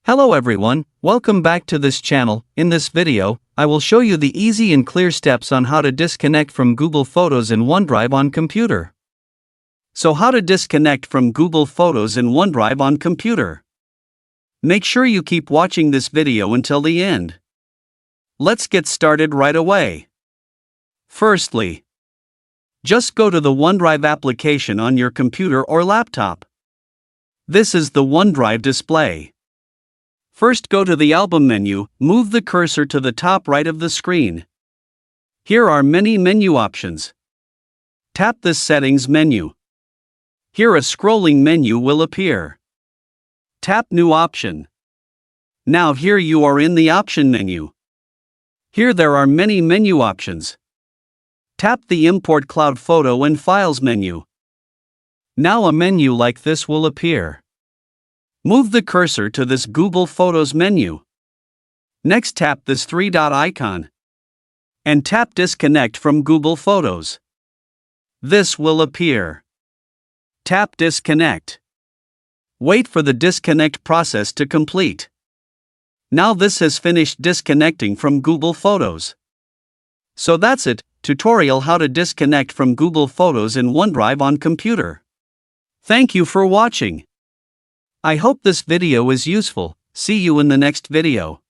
Hello everyone, welcome back to this channel. In this video, I will show you the easy and clear steps on how to disconnect from Google Photos in OneDrive on computer. So how to disconnect from Google Photos in OneDrive on computer? Make sure you keep watching this video until the end. Let's get started right away. Firstly, just go to the OneDrive application on your computer or laptop. This is the OneDrive display. First, go to the Album menu, move the cursor to the top right of the screen. Here are many menu options. Tap this Settings menu. Here a scrolling menu will appear. Tap New Option. Now here you are in the Option menu. Here there are many menu options. Tap the Import Cloud Photo and Files menu. Now a menu like this will appear. Move the cursor to this Google Photos menu. Next, tap this three-dot icon. And tap Disconnect from Google Photos. This will appear. Tap Disconnect. Wait for the disconnect process to complete. Now this has finished disconnecting from Google Photos. So that's it, tutorial how to disconnect from Google Photos in OneDrive on computer. Thank you for watching. I hope this video is useful. See you in the next video.